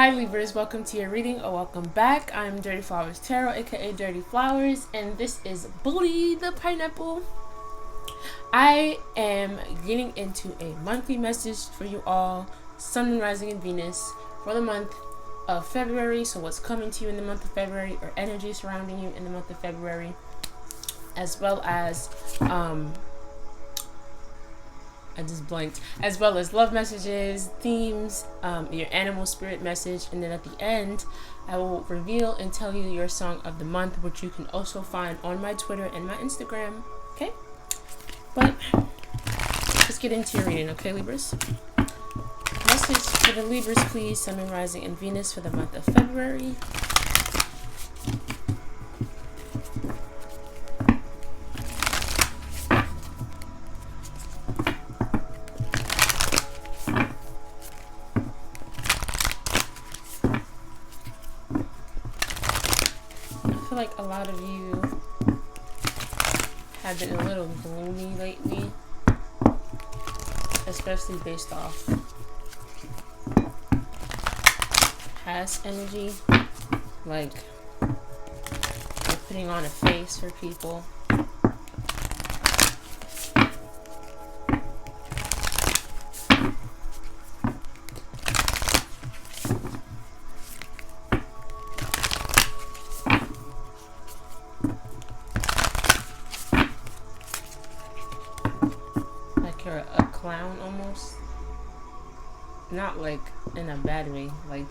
Hi Libras, welcome to your reading or welcome back. I'm DirtyFlowerTarot A.K.A Dirty Flowers, and this is Bully the Pineapple. I am getting into a monthly message for you all, Sun, Moon, Rising, and Venus for the month of February. So what's coming to you in the month of February, or energy surrounding you in the month of February, as well as I just blanked, as well as love messages, themes, your animal spirit message, and then at the end I will reveal and tell you your song of the month, which you can also find on my Twitter and my Instagram. Okay, but let's get into your reading. Okay, Libras, message for the Libras, please. Sun, Moon, Rising, and Venus for the month of February. I feel like a lot of you have been a little gloomy lately, especially based off past energy, like you're putting on a face for people. You're a clown almost, not like in a bad way, like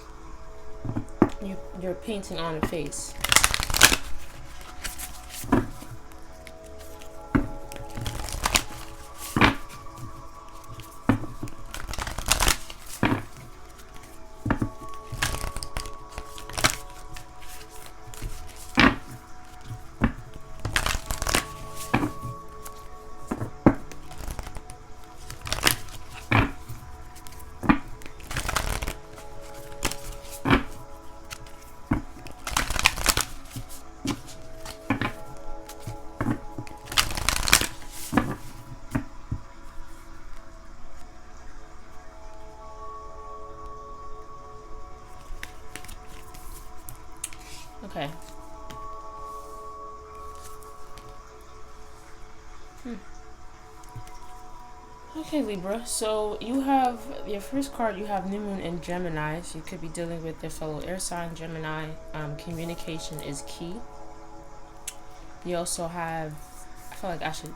you're painting on a face. Okay. Okay, Libra. So you have your first card. You have New Moon and Gemini. So you could be dealing with your fellow air sign, Gemini. Communication is key. You also have, I feel like I should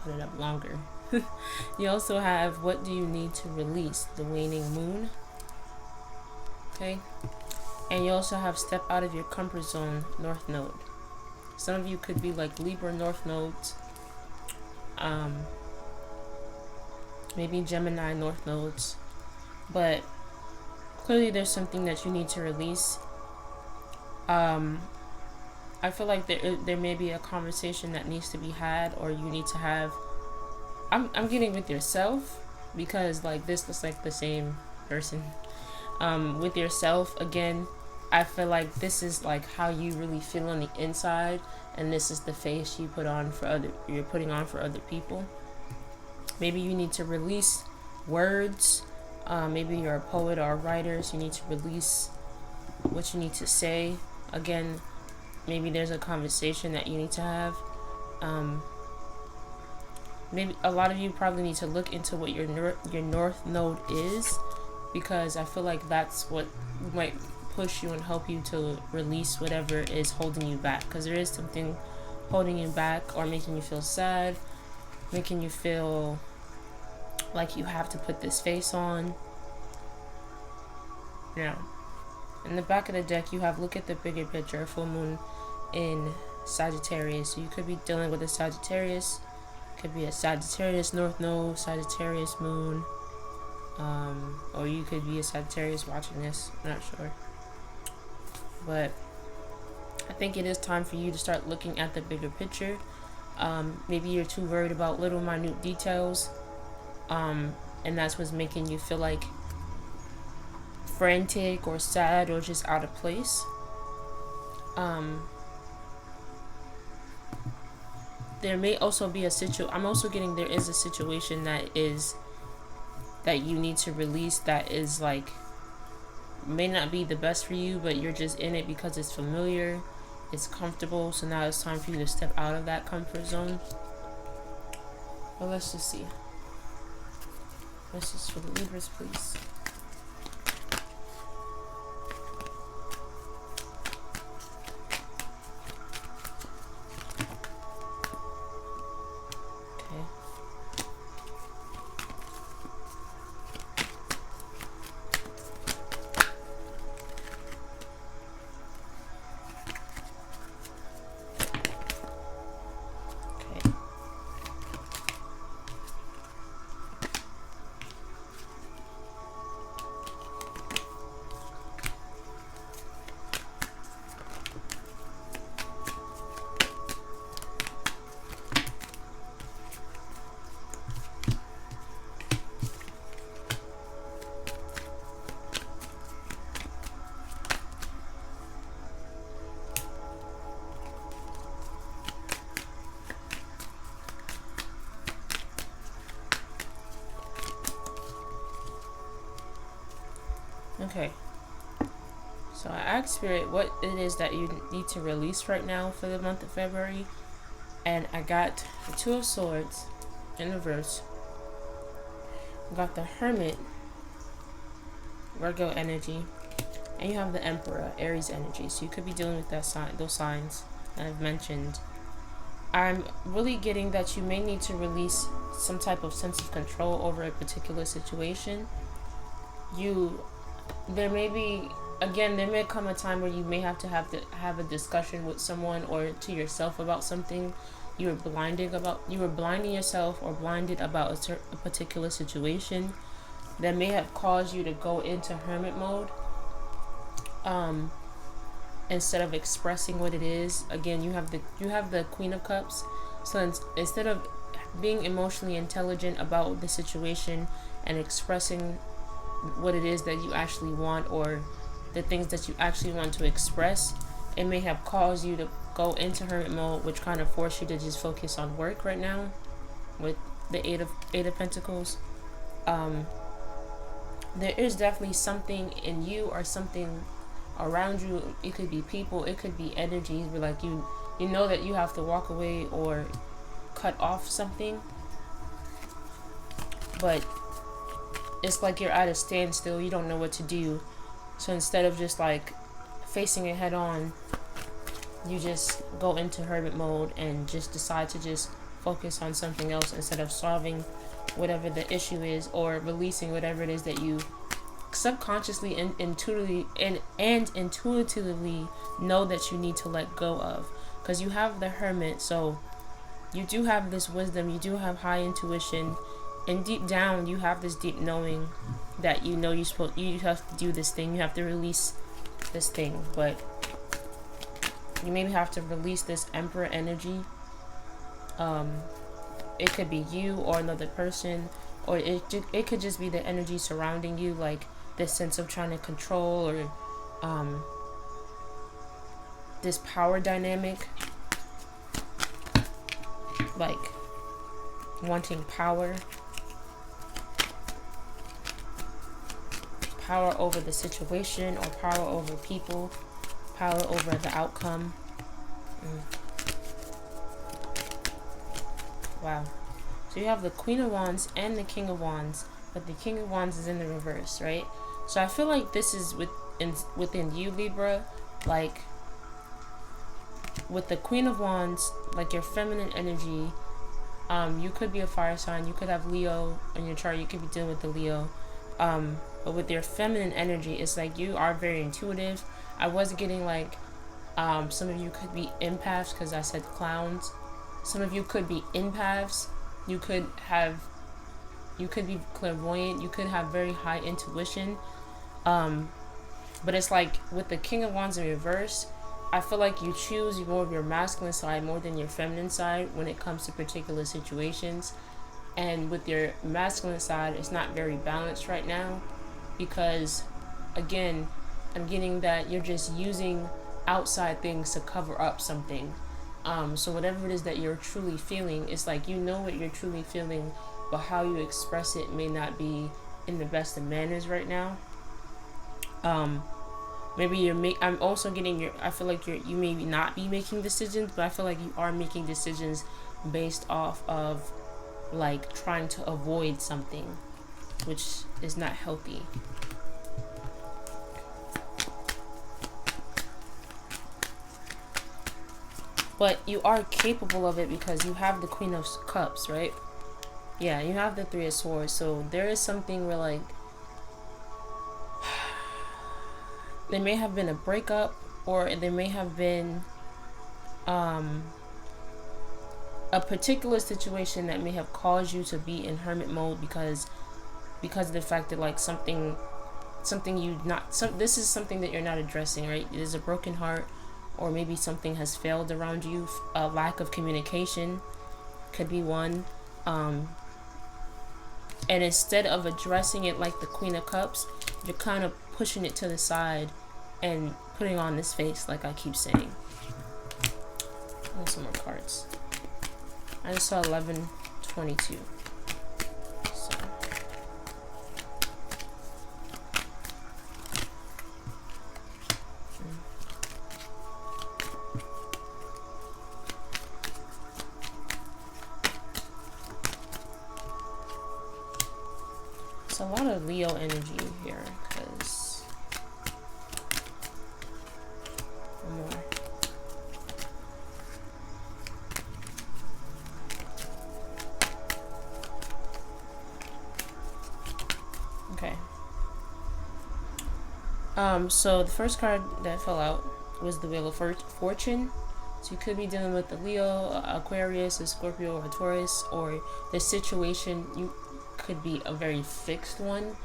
put it up longer. You also have what do you need to release, the waning moon. Okay. And you also have step out of your comfort zone, North Node. Some of you could be like Libra North Nodes. Maybe Gemini North Nodes. But clearly there's something that you need to release. I feel like there may be a conversation that needs to be had, or you need to have. I'm getting with yourself, because like this looks like the same person. With yourself again, I feel like this is like how you really feel on the inside, and this is the face you're putting on for other people. Maybe you need to release words. Maybe you're a poet or a writer, so you need to release what you need to say. Again, maybe there's a conversation that you need to have. Maybe a lot of you probably need to look into what your North Node is, because I feel like that's what might push you and help you to release whatever is holding you back, because there is something holding you back or making you feel sad, making you feel like you have to put this face on. Now, in the back of the deck you have look at the bigger picture, full moon in Sagittarius. So you could be dealing with a Sagittarius, could be a Sagittarius North Node, Sagittarius moon, or you could be a Sagittarius watching this, I'm not sure. But I think it is time for you to start looking at the bigger picture. Maybe you're too worried about little minute details, and that's what's making you feel like frantic or sad or just out of place. There may also be I'm also getting there is a situation that you need to release, that is like may not be the best for you, but you're just in it because it's familiar, it's comfortable. So now it's time for you to step out of that comfort zone. Well, let's just see. Message for the Libras, please. Okay, so I asked Spirit what it is that you need to release right now for the month of February, and I got the Two of Swords in reverse. I got the Hermit, Virgo energy, and you have the Emperor, Aries energy. So you could be dealing with that those signs that I've mentioned. I'm really getting that you may need to release some type of sense of control over a particular situation. There may be, again, there may come a time where you may have to have a discussion with someone or to yourself about something you were blinding yourself or blinded about a particular situation that may have caused you to go into hermit mode instead of expressing what it is. Again, you have the Queen of Cups, so instead of being emotionally intelligent about the situation and expressing what it is that you actually want or the things that you actually want to express, it may have caused you to go into hermit mode, which kind of forced you to just focus on work right now with the Eight of Pentacles. There is definitely something in you or something around you. It could be people, it could be energies where like you know that you have to walk away or cut off something, but it's like you're at a standstill. You don't know what to do. So instead of just like facing it head on, you just go into hermit mode and just decide to just focus on something else instead of solving whatever the issue is or releasing whatever it is that you subconsciously and intuitively know that you need to let go of. Because you have the Hermit, so you do have this wisdom, you do have high intuition, and deep down you have this deep knowing that you know you have to do this thing, you have to release this thing, but you maybe have to release this Emperor energy. It could be you or another person, or it could just be the energy surrounding you, like this sense of trying to control or this power dynamic, like wanting power over the situation or power over people, power over the outcome. Wow. So you have the Queen of Wands and the King of Wands, but the King of Wands is in the reverse, right? So I feel like this is within you, Libra, like with the Queen of Wands, like your feminine energy. You could be a fire sign, you could have Leo in your chart, you could be dealing with the Leo. But with your feminine energy, it's like you are very intuitive. I was getting like some of you could be empaths because I said clowns. Some of you could be empaths. You could be clairvoyant. You could have very high intuition. But it's like with the King of Wands in reverse, I feel like you choose more of your masculine side more than your feminine side when it comes to particular situations. And with your masculine side, it's not very balanced right now because, again, I'm getting that you're just using outside things to cover up something. So whatever it is that you're truly feeling, it's like you know what you're truly feeling, but how you express it may not be in the best of manners right now. Maybe I'm also getting I feel like you may not be making decisions, but I feel like you are making decisions based off of like trying to avoid something, which is not healthy. But you are capable of it because you have the Queen of Cups, right? Yeah, you have the Three of Swords. So there is something where like there may have been a breakup, or there may have been a particular situation that may have caused you to be in hermit mode because of the fact that like this is something that you're not addressing, right? It is a broken heart, or maybe something has failed around you. A lack of communication could be one. And instead of addressing it like the Queen of Cups, you're kind of pushing it to the side and putting on this face, like I keep saying. Some more cards. I just saw 1122. So. It's a lot of Leo energy here, because more. Okay. So the first card that fell out was the Wheel of Fortune. So you could be dealing with the Leo, Aquarius, a Scorpio, or a Taurus, or the situation you could be a very fixed one,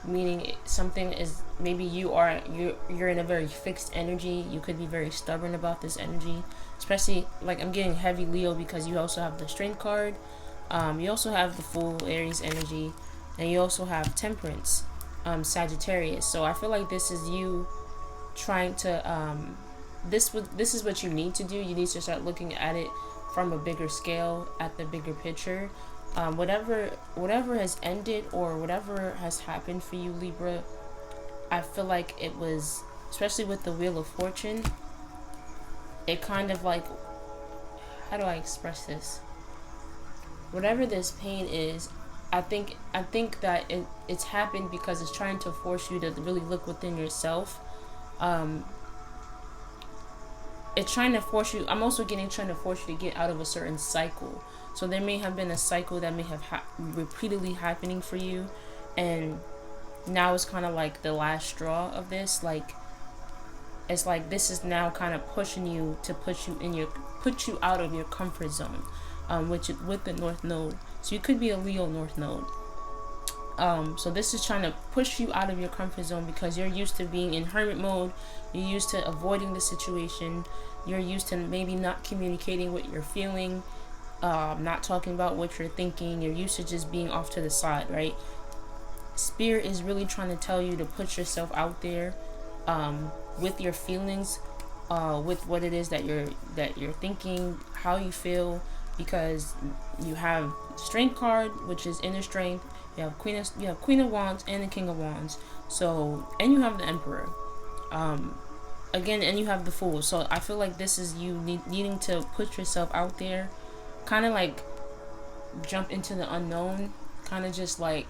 meaning something is maybe you're in a very fixed energy. You could be very stubborn about this energy, especially like I'm getting heavy Leo because you also have the Strength card. You also have the Fool, Aries energy, and you also have Temperance, Sagittarius. So I feel like this is you trying to this is what you need to do. You need to start looking at it from a bigger scale, at the bigger picture. Whatever has ended or whatever has happened for you, Libra, I feel like it was, especially with the Wheel of Fortune, it kind of like, how do I express this? Whatever this pain is, I think that it's happened because it's trying to force you to really look within yourself. It's trying to force you. I'm also trying to force you to get out of a certain cycle. So there may have been a cycle that may have repeatedly happening for you, and now it's kind of like the last straw of this. Like it's like this is now kind of pushing you to put you out of your comfort zone, which with the North Node. So you could be a Leo North Node. So this is trying to push you out of your comfort zone because you're used to being in hermit mode. You're used to avoiding the situation. You're used to maybe not communicating what you're feeling, not talking about what you're thinking. You're used to just being off to the side, right? Spirit is really trying to tell you to put yourself out there, with your feelings, with what it is that you're thinking, how you feel, because you have Strength card, which is inner strength. You have Queen of Wands and the King of Wands. So, and you have the Emperor. Again, and you have the Fool. So I feel like this is you needing to put yourself out there, kind of like jump into the unknown, kind of just like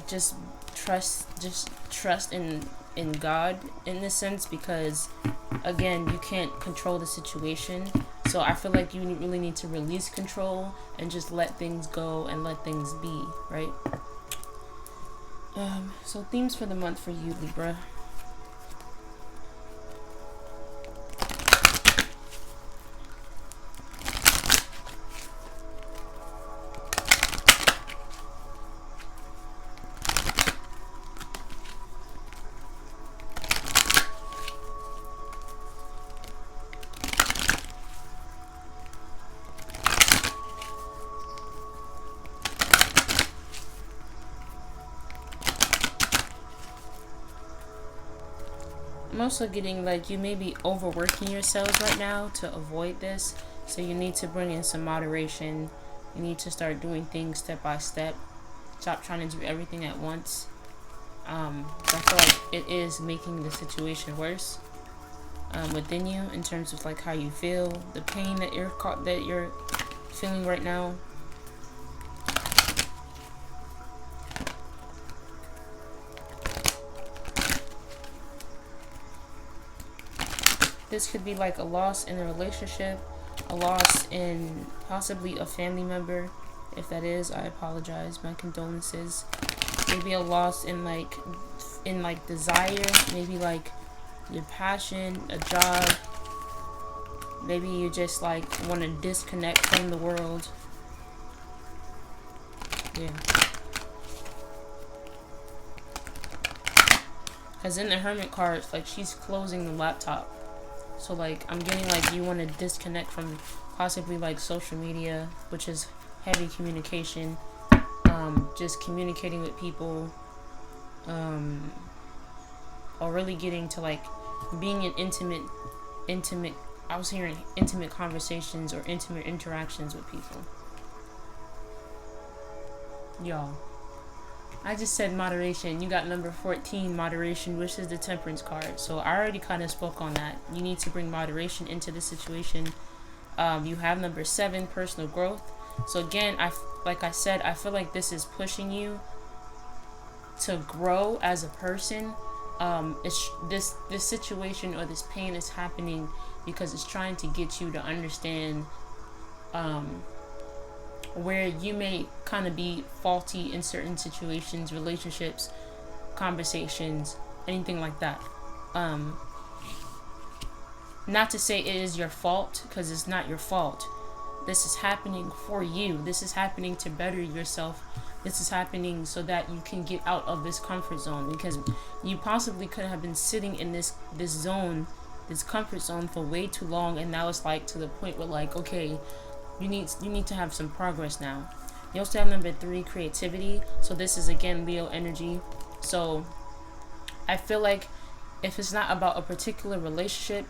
just trust in God in this sense, because again, you can't control the situation. So I feel like you really need to release control and just let things go and let things be, right? So themes for the month for you, Libra. I'm also getting like you may be overworking yourselves right now to avoid this. So you need to bring in some moderation. You need to start doing things step by step. Stop trying to do everything at once. I feel like it is making the situation worse within you, in terms of like how you feel, the pain that you're feeling right now. This could be like a loss in a relationship, a loss in possibly a family member. If that is, I apologize, my condolences. Maybe a loss in like desire, maybe like your passion, a job. Maybe you just like want to disconnect from the world. Yeah. Because in the Hermit card, like she's closing the laptop. So like I'm getting like you want to disconnect from possibly like social media, which is heavy communication. Just communicating with people. Or really getting to like being in intimate I was hearing intimate conversations or intimate interactions with people. Y'all, I just said moderation. You got number 14, moderation, which is the Temperance card. So I already kind of spoke on that. You need to bring moderation into the situation. You have number 7, personal growth. So again, like I said, I feel like this is pushing you to grow as a person. This situation or this pain is happening because it's trying to get you to understand where you may kind of be faulty in certain situations, relationships, conversations, anything like that. Not to say it is your fault, because it's not your fault. This is happening for you. This is happening to better yourself. This is happening so that you can get out of this comfort zone, because you possibly could have been sitting in this zone, this comfort zone for way too long, and now it's like to the point where like, okay, you need to have some progress now. You also have number 3, creativity. So this is again Leo energy. So I feel like if it's not about a particular relationship,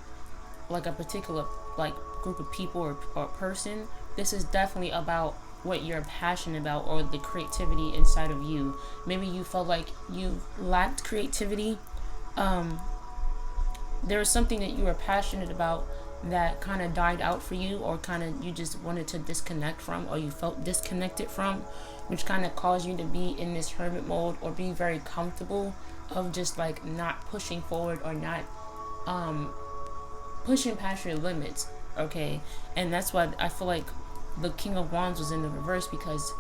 like a particular like group of people or person, this is definitely about what you're passionate about or the creativity inside of you. Maybe you felt like you lacked creativity. There was something that you were passionate about that kind of died out for you, or kind of you just wanted to disconnect from, or you felt disconnected from, which kind of caused you to be in this hermit mode or be very comfortable of just like not pushing forward or not pushing past your limits. Okay, and that's why I feel like the King of Wands was in the reverse, because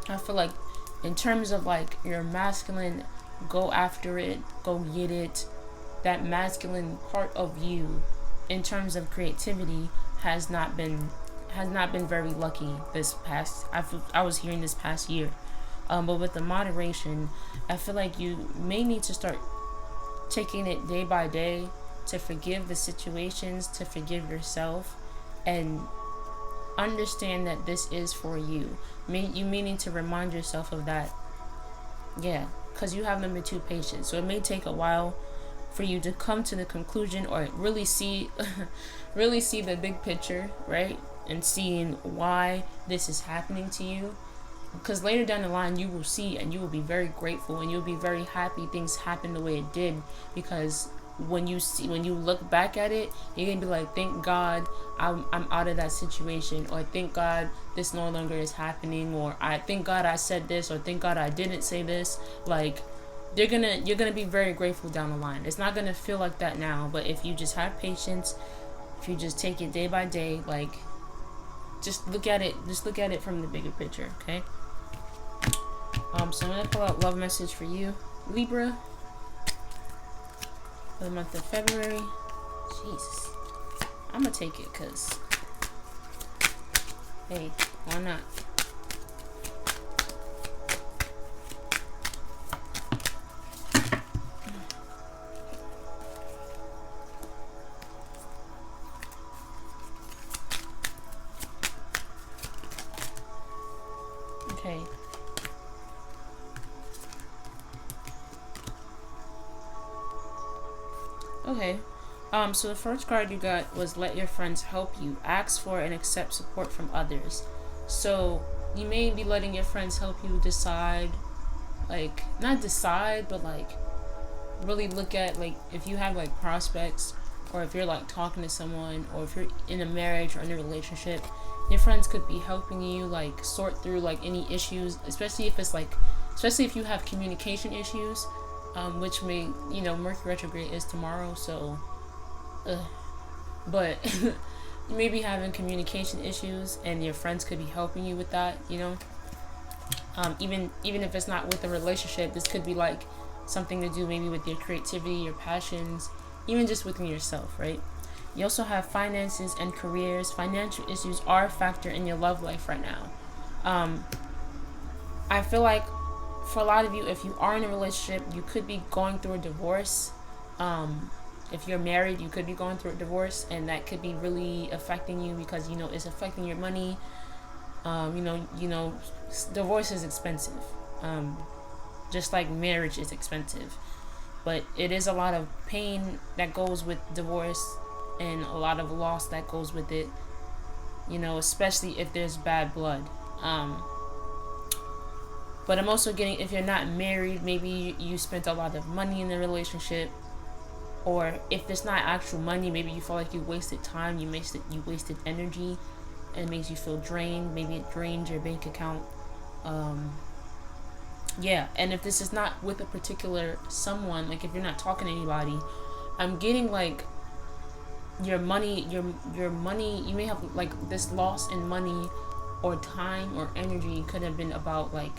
I feel like in terms of like your masculine, go after it, go get it, that masculine part of you in terms of creativity has not been very lucky this past, I was hearing this past year. But with the moderation, I feel like you may need to start taking it day by day to forgive the situations, to forgive yourself, and understand that this is for you. You may need to remind yourself of that. Yeah, because you have number 2, patience. So it may take a while for you to come to the conclusion or really see the big picture, right? And seeing why this is happening to you. Because later down the line you will see, and you will be very grateful, and you'll be very happy things happened the way it did, because when you look back at it, you're gonna be like, thank God I'm out of that situation, or thank God this no longer is happening, or I thank God I said this, or thank God I didn't say this. Like you're gonna be very grateful down the line. It's not gonna feel like that now, but if you just have patience, if you just take it day by day, like just look at it from the bigger picture. Okay. So I'm gonna pull out love message for you, Libra, for the month of February. Jesus, I'm gonna take it because, hey, why not? Okay. Okay. So the first card you got was let your friends help you. Ask for and accept support from others. So you may be letting your friends help you decide, like, not decide, but like really look at, like, if you have like prospects, or if you're like talking to someone, or if you're in a marriage or in a relationship, your friends could be helping you like sort through like any issues, especially if it's like, especially if you have communication issues, which may, you know, Mercury retrograde is tomorrow, so but you may be having communication issues and your friends could be helping you with that, you know. Even if it's not with a relationship, this could be like something to do maybe with your creativity, your passions, even just within yourself, right? You also have finances and careers. Financial issues are a factor in your love life right now. I feel like for a lot of you, if you are in a relationship, you could be going through a divorce. If you're married, you could be going through a divorce, and that could be really affecting you because, you know, it's affecting your money. You know, divorce is expensive. Just like marriage is expensive. But it is a lot of pain that goes with divorce and a lot of loss that goes with it, you know, especially if there's bad blood. But I'm also getting, if you're not married, maybe you spent a lot of money in the relationship, or if it's not actual money, maybe you feel like you wasted time, you wasted energy, and it makes you feel drained. Maybe it drains your bank account. Yeah, and if this is not with a particular someone, like if you're not talking to anybody, I'm getting like your money, your money, you may have like this loss in money or time or energy could have been about like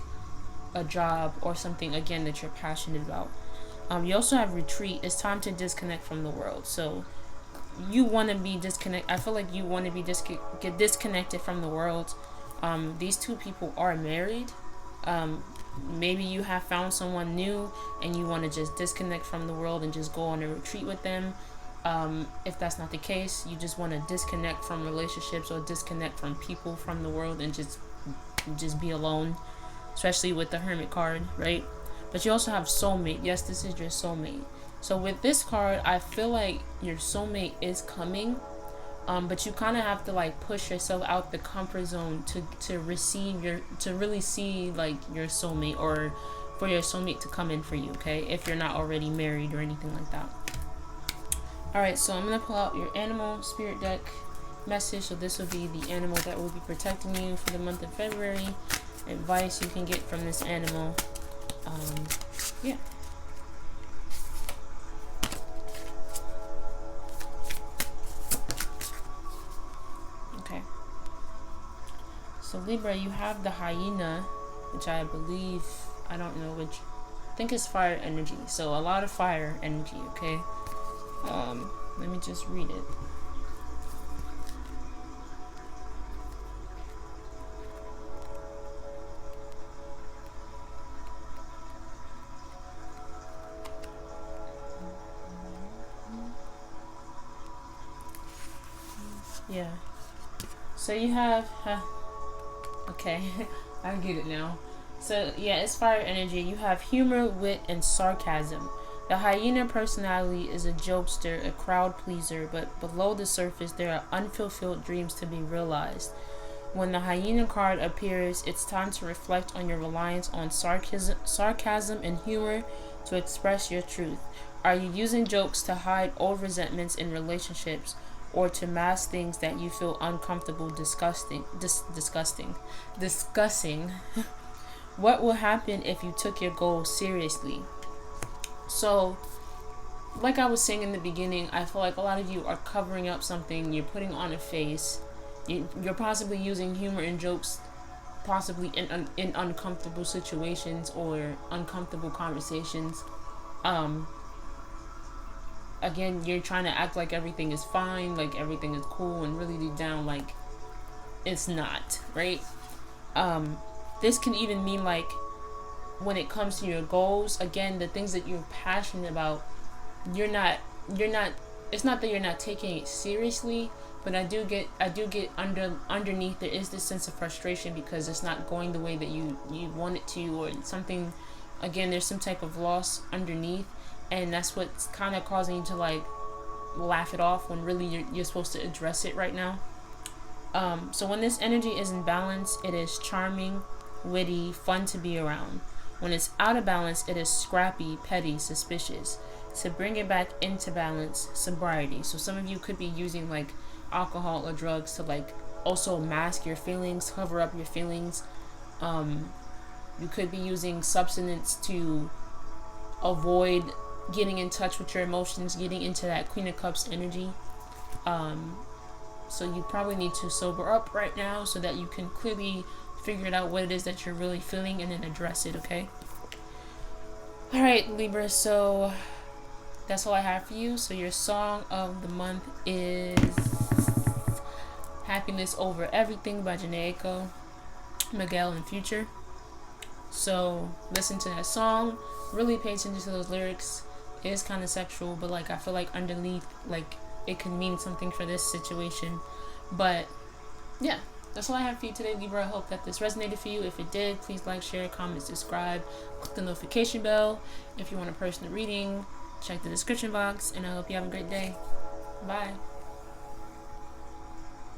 a job or something, again, that you're passionate about. You also have retreat. It's time to disconnect from the world. So you want to be disconnect. I feel like you want to be get disconnected from the world. These two people are married. Maybe you have found someone new and you want to just disconnect from the world and just go on a retreat with them. If that's not the case, you just want to disconnect from relationships or disconnect from people, from the world, and just be alone, especially with the Hermit card, right? But you also have soulmate. Yes, this is your soulmate. So with this card, I feel like your soulmate is coming, but you kind of have to like push yourself out the comfort zone to really see like your soulmate, or for your soulmate to come in for you, okay? If you're not already married or anything like that. All right, so I'm gonna pull out your animal spirit deck message. So this will be the animal that will be protecting you for the month of February. Advice you can get from this animal. Yeah. Okay. So Libra, you have the hyena, which I believe, I don't know which, I think it's fire energy. So a lot of fire energy, okay? Let me just read it. Yeah. So you have, okay, I get it now. So yeah, it's fire energy. You have humor, wit, and sarcasm. The hyena personality is a jokester, a crowd pleaser, but below the surface there are unfulfilled dreams to be realized. When the hyena card appears, it's time to reflect on your reliance on sarcasm and humor to express your truth. Are you using jokes to hide old resentments in relationships, or to mask things that you feel uncomfortable discussing? What will happen if you took your goals seriously? So, like I was saying in the beginning, I feel like a lot of you are covering up something. You're putting on a face. You're possibly using humor and jokes, possibly in uncomfortable situations or uncomfortable conversations. Again, you're trying to act like everything is fine, like everything is cool, and really deep down, like, it's not, right? This can even mean, like, when it comes to your goals, again, the things that you're passionate about, it's not that you're not taking it seriously, but I do get underneath there is this sense of frustration because it's not going the way that you want it to, or something. Again, there's some type of loss underneath, and that's what's kind of causing you to like laugh it off when really you're supposed to address it right now. So when this energy is in balance, it is charming, witty, fun to be around. When it's out of balance, it is scrappy, petty, suspicious. To bring it back into balance, sobriety. So some of you could be using like alcohol or drugs to like also mask your feelings, cover up your feelings. You could be using substance to avoid getting in touch with your emotions, getting into that Queen of Cups energy. So you probably need to sober up right now so that you can clearly figure out what it is that you're really feeling and then address it, okay? Alright, Libra, so that's all I have for you. So your song of the month is Happiness Over Everything by Jhené Aiko, Miguel, and Future. So listen to that song, really pay attention to those lyrics. It is kind of sexual, but like I feel like underneath, like it could mean something for this situation. But yeah, that's all I have for you today, Libra. I hope that this resonated for you. If it did, please like, share, comment, subscribe, click the notification bell. If you want a personal reading, check the description box, and I hope you have a great day. Bye.